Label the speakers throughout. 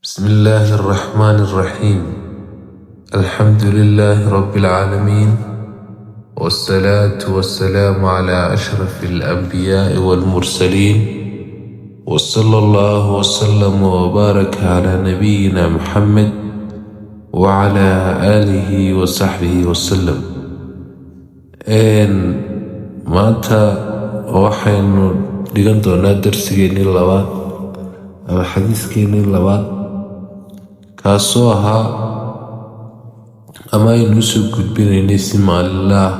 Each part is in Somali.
Speaker 1: بسم الله الرحمن الرحيم. الحمد لله رب العالمين، والصلاة والسلام على أشرف الأنبياء والمرسلين، وصلى الله وسلم وبارك على نبينا محمد وعلى آله وصحبه وسلم. maanta waxaynu dhigan doonaa darsigeennii labaad ama xadiiskeenii labaad, kaasoo ahaa ama aynu usoo gudbinaynay si maalinlaah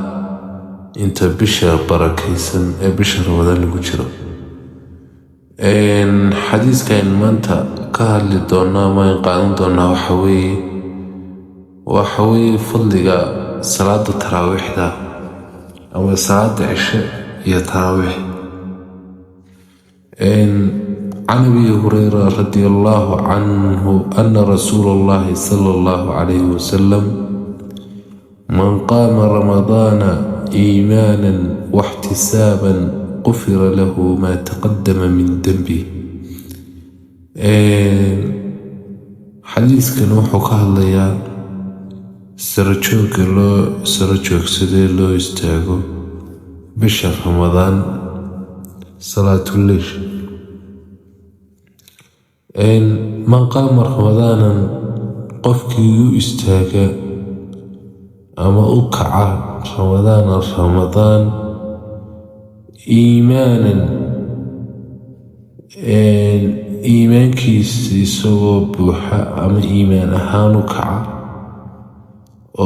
Speaker 1: inta bisha barakaysan ee bisha ramadaan lagu jiro. xadiiskaaynu maanta ka hadli doonaa ama aynu qaadan doonaa waxa weeye fadliga salaada taraawiixda ama salaada cishe iyo taraawiix. عن أبي هريرة رضي الله عنه أن رسول الله صلى الله عليه وسلم من قام رمضان إيمانا واحتسابا غفر له ما تقدم من ذنبه. حديث كان وحو كهدليا سرجوك سدي لو استاغو بشهر رمضان صلاة الليل. من قام رمضانا qofkii u istaaga ama u kaca ramadaan iimaanan iimaankiisa isagoo buuxa ama iimaan ahaan u kaca,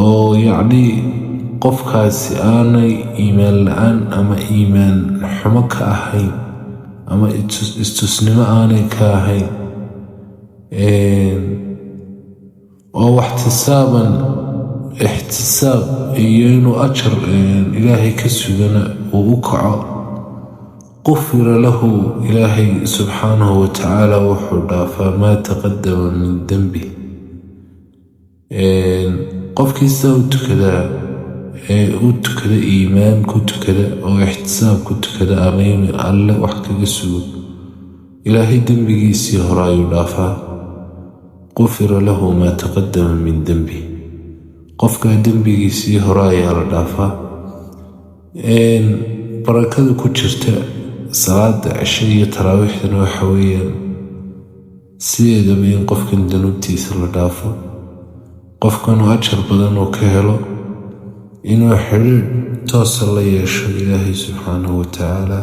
Speaker 1: oo yacnii qofkaasi aanay iimaan la-aan ama iimaan xumo ka ahayn ama istusnimo aanay ka ahayn, oo ixtisaab iyo inuu ajar ilaahay ka sugana uu u kaco, qufira lahu ilaahay subxaanahu watacaala wuxuu dhaafaa maa taqadama min dembi. qofkiisa u tukadaa u tukada iimaan ku tukada oo ixtisaab ku tukada ama in alle wax kaga sugo, ilaahay dembigiisii hore ayuu dhaafaa. qufira lahu maa taqadama min dembi, qofkaa dembigiisii hore ayaa la dhaafaa. barakada ku jirta salaada cishe iyo taraawiixdana waxa weeyaan sideedaba in qofkan danuubtiisa la dhaafo, qofkanuu ajar badan oo ka helo, inuu xidhiidh toosa la yeesho ilaahay subxaanahu watacaala.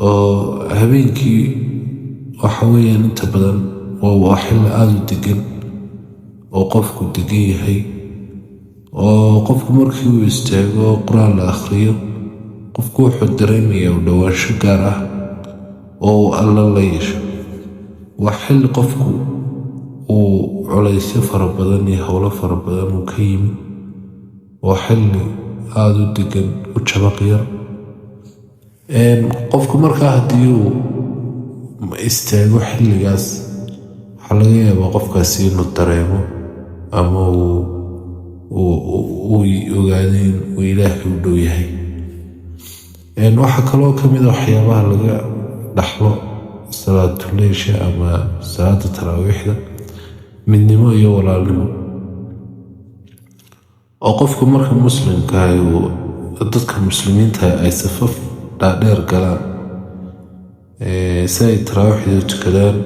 Speaker 1: oo habeenkii waxa weeyaan inta badan waa xilli aada u degan oo qofku degan yahay, oo qofku markii uu istaago oo qur-aan la akhriyo, qofku wuxuu dareemayaa u dhowaansho gaar ah oo uu alla la yeesho. waa xilli qofku uu culaysyo fara badan iyo howlo fara badan uu ka yimi, waa xilli aada u degan u jabaq yar. qofku markaa haddii uu istaago xilligaas, waxaa laga yaabaa qofkaasi inuu dareemo ama uu ogaado in uu ilaahay u dhow yahay. waxaa kaloo ka mid a waxyaabaha laga dhaxlo salaatuleysha ama salaada taraawiixda midnimo iyo walaalnimo, oo qofku marka muslimkaah dadka muslimiinta ay safaf dhaadheer galaan si ay taraawiixda u tukadaan,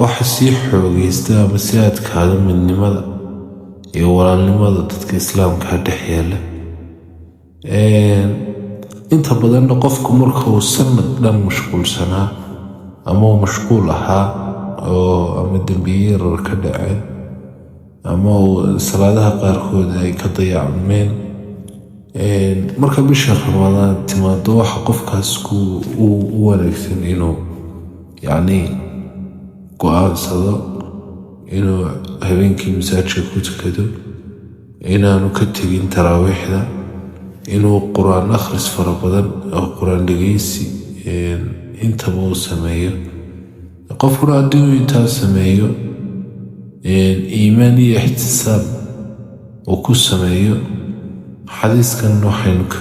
Speaker 1: waxa sii xoogaysta ama sii adkaada midnimada iyo walaalnimada dadka islaamka dhex yaala. inta badanna qofku marka uu sanad dhan mashquulsanaa ama uu mashquul ahaa oo ama dembiye yarar ka dhaceen ama uu salaadaha qaarkood ay ka dayacmeen, marka bisha ramadaan timaado waxa qofkaas u wanaagsan inuu yacnii go-aansado inuu habeenkii masaajidka ku tukado, inaanu ka tegin taraawiixda, inuu qur-aan akhris fara badan oo qur-aan dhegeysi intaba uu sameeyo. qofkuna haddii uu intaa sameeyo, iimaan iyo ixtisaab uu ku sameeyo, xadiiskan waxaynu ka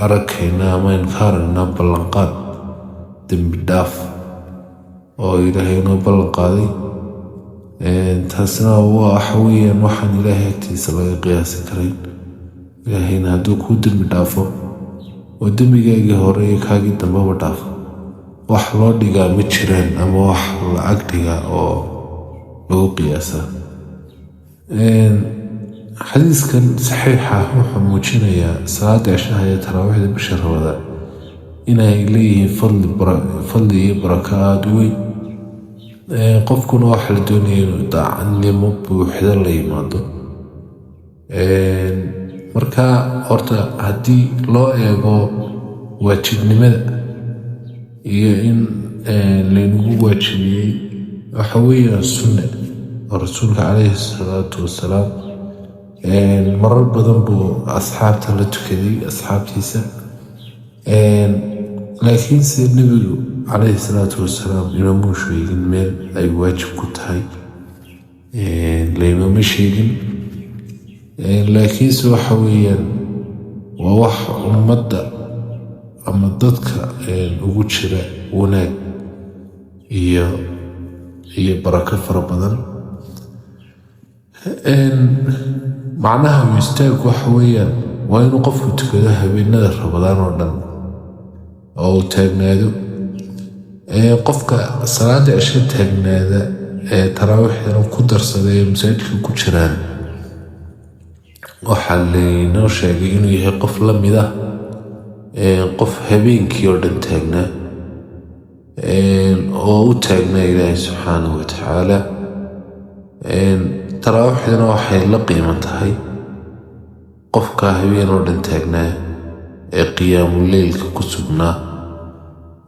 Speaker 1: arakaynaa ama aynu ka aragnaa ballanqaad dembi dhaaf oo ilaahay inoo ballan qaaday taasna waa waxaweyaan waxaan ilaahay agtiisa laga qiyaasi karayn. ilaahayna hadduu kuu dembi dhaafo oo dembigaagii hore iyo kaagii dambaba dhaafo, wax loo dhigaa ma jiraan ama wax lacag dhigaa oo lagu qiyaasaa. xadiiskan saxiixa wuxuu muujinayaa salaada cishaha iyo taraawiixda bisha Ramadaan inay leeyihiin fadli iyo barako aada u weyn. qofkuna waxa la doonaya inuu daacadnimo buuxda la yimaado. marka horta haddii loo eego waajibnimada iyo in laynagu waajibiyey, waxa weeyaan sunne oo rasuulka calayhi salaatu wasalaam marar badan buu asxaabta la tukaday, asxaabtiisa. laakiinse nebigu calayhi salaatu wasalaam inamuu sheegin meel ay waajib ku tahay, laymama sheegin. laakiinse waxa weeyaan waa wax ummadda ama dadka ugu jira wanaag iyo barako fara badan. macnaha u istaag waxa weeyaan waa inuu qofku tukado habeenada Ramadaan oo dhan oo uu taagnaado. qofka salaada cisho taagnaada taraawiixdana ku darsada ee masaajidka ku jiraan, waxaa laynoo sheegay inuu yahay qof la mid ah qof habeenkii oo dhan taagnaa oo u taagnaa ilaahay subxaanahu watacaala. taraawiixdana waxay la qiimo tahay qofka habeen oo dhan taagnaa ee qiyaamuleylka ku sugnaa.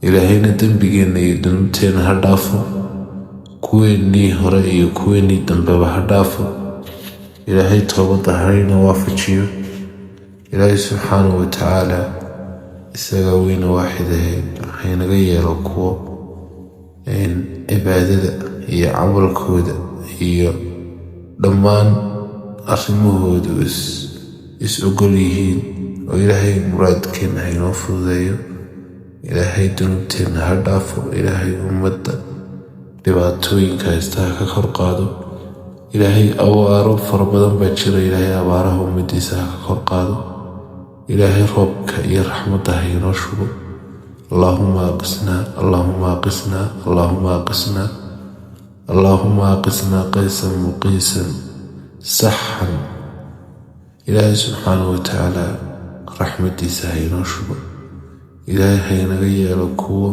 Speaker 1: ilaahayna dembigeenna iyo dunuubteenna ha dhaafo, kuweennii hore iyo kuweennii dambeba ha dhaafo. ilaahay toobadda hayna waafajiyo. ilaahay subxaanahu watacaala isaga weyna waaxidahe haynaga yeelo kuwo cibaadada iyo camalkooda iyo dhammaan arrimahoodu is ogol yihiin, oo ilaahay muraadkeenna haynoo fududeeyo. ilaahay dunuubteenna ha dhaafo. ilaahay ummadda dhibaatooyinka haystaha ka kor qaado. ilaahay abaaro fara badan baa jira, ilaahay abaaraha ummaddiisa ha ka kor qaado. ilaahay roobka iyo raxmadda ha inoo shubo. allaahuma aqisnaa allaahuma aqisnaa allaahuma aqisnaa allaahuma aqisnaa qaysan muqiisan saxan. ilaahay subxaanahu watacaala raxmaddiisa ha inoo shubo. ilaahay haynaga yeelo kuwo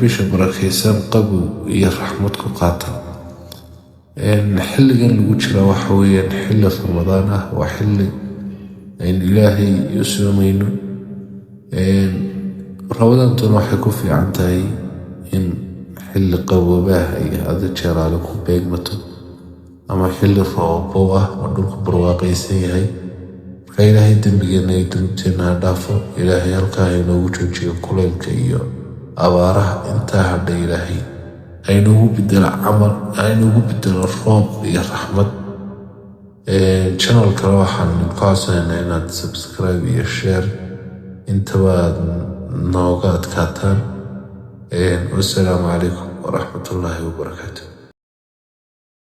Speaker 1: bisha barakaysan qabow iyo raxmad ku qaata. xilligan lagu jira waxa weeyaan xilli Ramadaan ah, waa xilli aynu ilaahay u soomayno. Ramadaantuna waxay ku fiican tahay in xilli qaboobaha iyo hada jeeraale ku beegmato, ama xilli roobow ah oo dhulku barwaaqaysan yahay. marka ilaahay dembigeenna iyo dunuubteenna ha dhaafo. ilaahay halkaa haynoogu joojiyo kulaylka iyo abaaraha intaa hadha. ilaahay haynugu bedelo camal, haynugu bedelo roob iyo raxmad. channelkana waxaan ka codsanaynaa inaad subscribe iyo share intaba aad nooga adkaataan. wassalaamu calaykum waraxmatullaahi wabarakaatu.